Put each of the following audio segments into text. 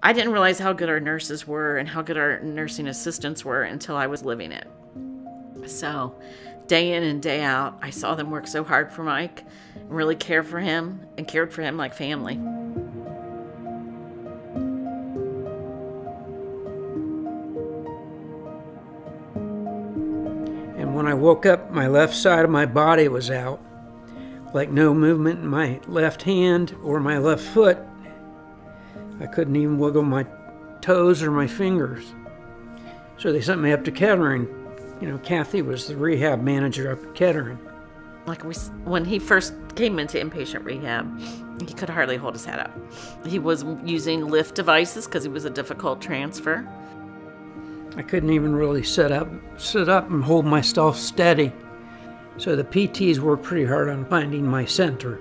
I didn't realize how good our nurses were and how good our nursing assistants were until I was living it. So day in and day out, I saw them work so hard for Mike and really care for him and cared for him like family. And when I woke up, my left side of my body was out, like no movement in my left hand or my left foot. I couldn't even wiggle my toes or my fingers. So they sent me up to Kettering. You know, Kathy was the rehab manager up at Kettering. Like when he first came into inpatient rehab, he could hardly hold his head up. He was using lift devices because he was a difficult transfer. I couldn't even really sit up and hold myself steady. So the PTs worked pretty hard on finding my center.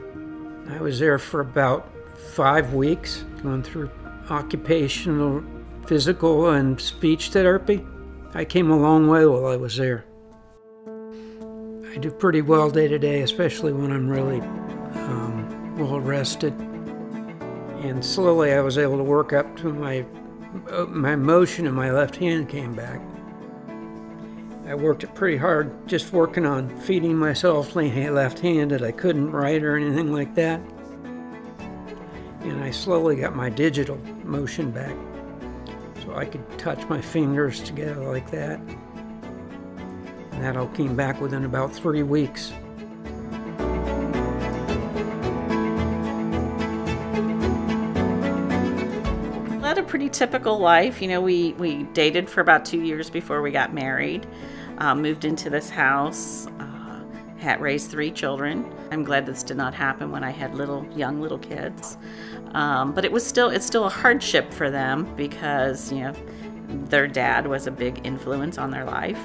I was there for about 5 weeks, going through occupational, physical, and speech therapy. I came a long way while I was there. I do pretty well day to day, especially when I'm really well rested. And slowly I was able to work up to my motion in my left hand came back. I worked it pretty hard, just working on feeding myself left-handed. I couldn't write or anything like that. And I slowly got my digital motion back, so I could touch my fingers together like that. And that all came back within about 3 weeks. Led a pretty typical life. You know, we dated for about 2 years before we got married. Moved into this house, had raised 3 children. I'm glad this did not happen when I had young little kids. But it's still a hardship for them because, you know, their dad was a big influence on their life.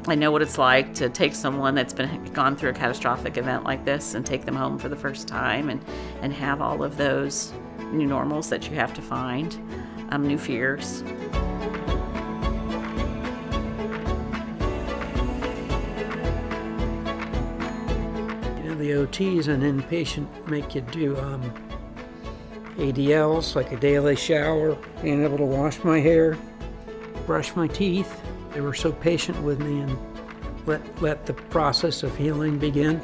I know what it's like to take someone that's gone through a catastrophic event like this and take them home for the first time and have all of those new normals that you have to find, new fears. The OTs and inpatient make you do ADLs, like a daily shower, being able to wash my hair, brush my teeth. They were so patient with me and let the process of healing begin.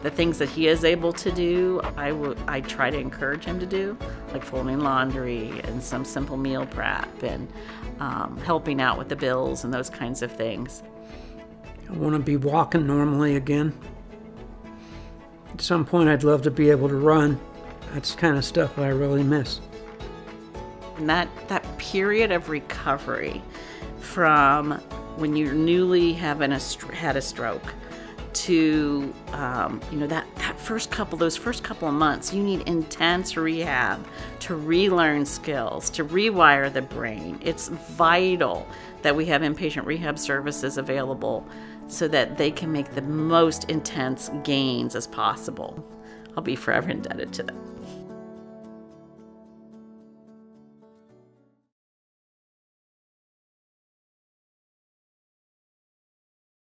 The things that he is able to do, I try to encourage him to do, like folding laundry and some simple meal prep and helping out with the bills and those kinds of things. I want to be walking normally again. At some point, I'd love to be able to run. That's the kind of stuff I really miss. And that period of recovery from when you newly had a stroke to you know, those first couple of months, you need intense rehab to relearn skills, to rewire the brain. It's vital that we have inpatient rehab services available so that they can make the most intense gains as possible. I'll be forever indebted to them.